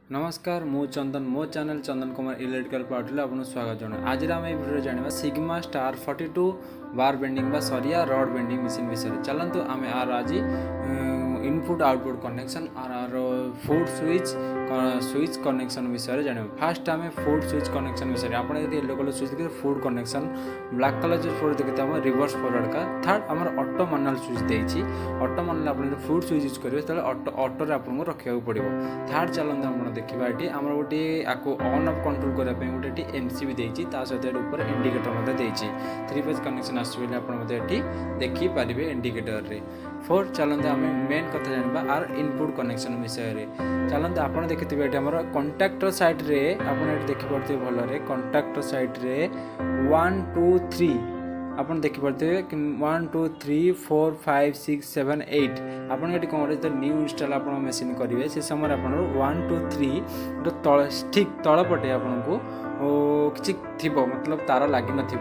नमस्कार मु चंदन मो channel Chandan Kumar electrical part आपको स्वागत जनाए। आज आम भिडियो जाना सिग्मा स्टार 42 बार बेंडिंग सरिया रड बेंडिंग मशीन विषय। चलतु आम आर आज इनपुट आउटपुट कनेक्शन और आर फुट स्विच कनेक्शन विषय जाना। फास्ट आम फुट स्विच कनेक्शन विषय आप येलो कलर स्विच देखिए फुट कनेक्शन, ब्लैक कलर जो फुट देखते हैं रिवर्स फॉरवर्ड का। थर्ड आम ऑटो मैनुअल स्विच देती ऑटो मैनुअल आप फुट स्विच यूज करेंगे तो ऑटो आपको रखा पड़ो। थर्ड चलते आप देखा ये आम गोटे आपको ऑन ऑफ कंट्रोल करने गोटे एमसीबी देती सहित ऊपर इंडिकेटर देती 3 फेज कनेक्शन आसो आप देखिपारे इंडिकेटर रे। फोर्थ चलते आम मेन कथा जाना आर इनपुट कनेक्शन विषय में। चलते आप देखिए ये आम कंटाक्टर साइड रे आप देखिपे भल कंटाक्टर साइड रे 1 2 3 आप देखिपे 1 2 3 4 5 6 7 8 आपन ये कौन जो न्यू इनस्टॉल आप मेसीन करेंगे से समय आप 1 2 3 तल ठीक तल पटे आपको किसी थी मतलब तार लगी न कि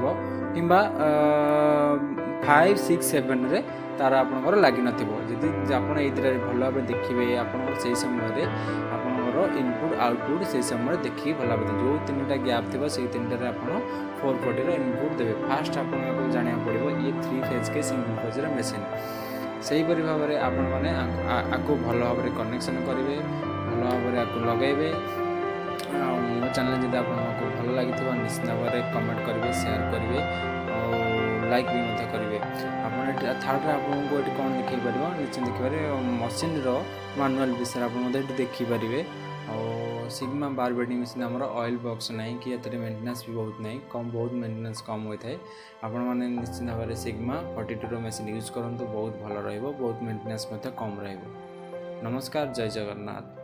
5 6 7 रे तार आपंकर लगी नथी। जदि आप भल भाव देखिए आप समय आपंकर इनपुट आउटपुट से समय देखिए भल भाव जो 3टा गैप थी से 3टार आप 440 इनपुट देवे। फास्ट आपको जाना पड़ो ये 3 फेज के सिंगल फेज मेसीन सेहीपरि भाव में आपको भल भाव में कनेक्शन करेंगे भल भाव में आपको लगेबे। मो चैनल जब आपको भल लगी निश्चित भाव में कमेंट करेंगे शेयर करेंगे और लाइक भी करेंगे। थर्ड आपको ये कौन देखी पार निश्चित देखिए मशीन मैनुअल विषय आप देखिपारे। और सिग्मा बार बेंडिंग मशीन आमर ऑयल बॉक्स ना कि मेंटेनेंस भी बहुत ना बहुत मेंटेनेंस कम होता है। आपण मैंने निश्चित भाव में सिग्मा 42 मशीन यूज करूँ बहुत भल रहा बहुत मेंटेनेंस कम रहा। नमस्कार जय जगन्नाथ।